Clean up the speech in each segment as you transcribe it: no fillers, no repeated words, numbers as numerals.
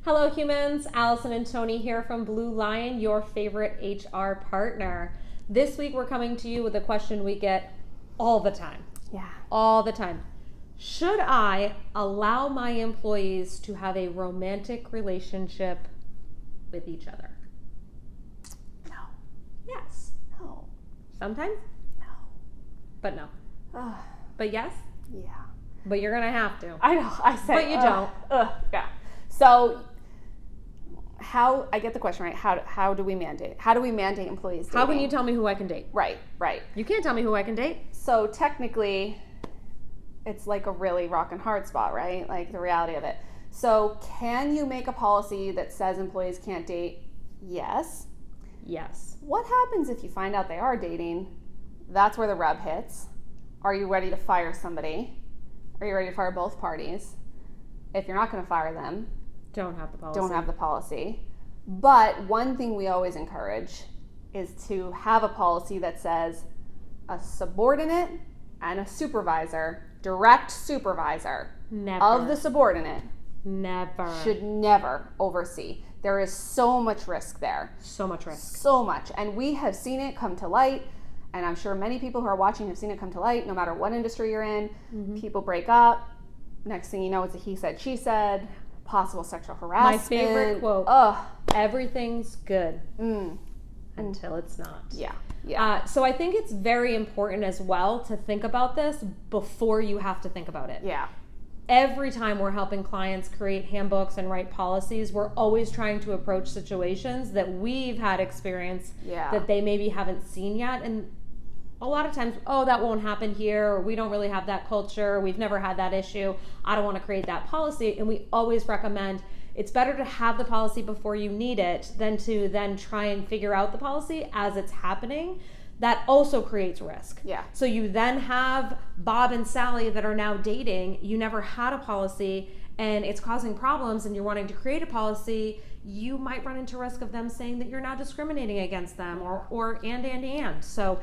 Hello humans, Allison and Toni here from BlueLion, your favorite HR partner. This week we're coming to you with a question we get all the time. Yeah. All the time. Should I allow my employees to have a romantic relationship with each other? No. Yes. No. Sometimes? No. But no. Ugh. But yes? Yeah. But you're gonna have to. I know. I say. But you don't. Yeah. So, I get the question right. How do we mandate? How do we mandate employees dating? How can you tell me who I can date? Right. You can't tell me who I can date. So technically, it's like a really rock and hard spot, right? Like the reality of it. So can you make a policy that says employees can't date? Yes. Yes. What happens if you find out they are dating? That's where the rub hits. Are you ready to fire somebody? Are you ready to fire both parties? If you're not going to fire them, Don't have the policy. But one thing we always encourage is to have a policy that says a subordinate and a supervisor, direct supervisor of the subordinate, should never oversee. There is so much risk there. So much risk. So much. And we have seen it come to light. And I'm sure many people who are watching have seen it come to light, no matter what industry you're in. Mm-hmm. People break up. Next thing you know, it's a he said, she said. Possible sexual harassment. My favorite quote. Everything's good until it's not. Yeah. So I think it's very important as well to think about this before you have to think about it. Yeah. Every time we're helping clients create handbooks and write policies, we're always trying to approach situations that we've had experience that they maybe haven't seen yet. And a lot of times, that won't happen here, or we don't really have that culture, we've never had that issue, I don't want to create that policy. And we always recommend it's better to have the policy before you need it than to then try and figure out the policy as it's happening. That also creates risk. Yeah. So you then have Bob and Sally that are now dating, you never had a policy, and it's causing problems, and you're wanting to create a policy. You might run into risk of them saying that you're now discriminating against them, and. So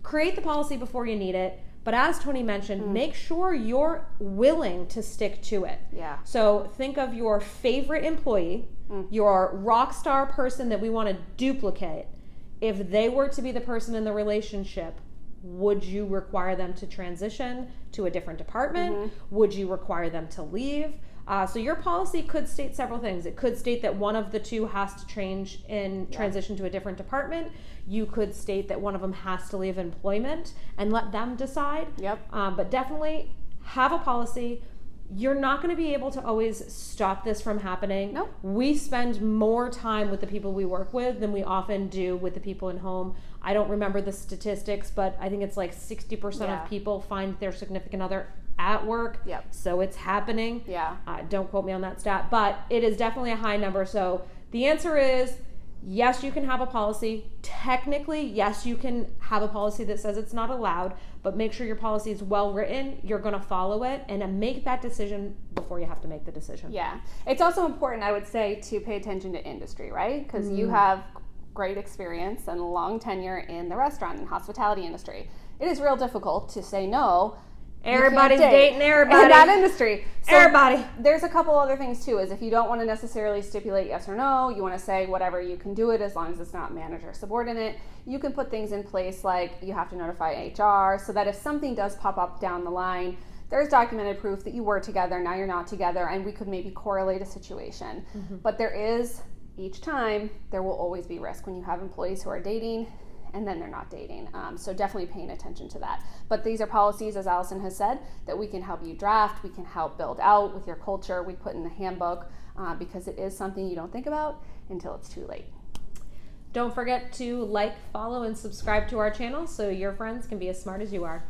create the policy before you need it. But as Toni mentioned, make sure you're willing to stick to it. Yeah. So think of your favorite employee, your rock star person that we want to duplicate. If they were to be the person in the relationship, would you require them to transition to a different department? Mm-hmm. Would you require them to leave? So your policy could state several things. It could state that one of the two has to transition to a different department. You could state that one of them has to leave employment and let them decide. Yep. But definitely have a policy. You're not going to be able to always stop this from happening. Nope. We spend more time with the people we work with than we often do with the people in home. I don't remember the statistics, but I think it's like 60% of people find their significant other at work. Yep. So it's happening. Yeah. Don't quote me on that stat, but it is definitely a high number. So the answer is yes, you can have a policy. Technically, yes, you can have a policy that says it's not allowed, but make sure your policy is well written. You're going to follow it and make that decision before you have to make the decision. Yeah. It's also important, I would say, to pay attention to industry, right? Because you have great experience and long tenure in the restaurant and hospitality industry. It is real difficult to say no. Everybody's dating everybody in that industry. So everybody. There's a couple other things too. Is if you don't want to necessarily stipulate yes or no, you want to say whatever, you can do it as long as it's not manager subordinate. You can put things in place like you have to notify HR so that if something does pop up down the line, there's documented proof that you were together, now you're not together, and we could maybe correlate a situation. Mm-hmm. But each time, there will always be risk when you have employees who are dating and then they're not dating. So definitely paying attention to that. But these are policies, as Allison has said, that we can help you draft, we can help build out with your culture, we put in the handbook, because it is something you don't think about until it's too late. Don't forget to like, follow, and subscribe to our channel so your friends can be as smart as you are.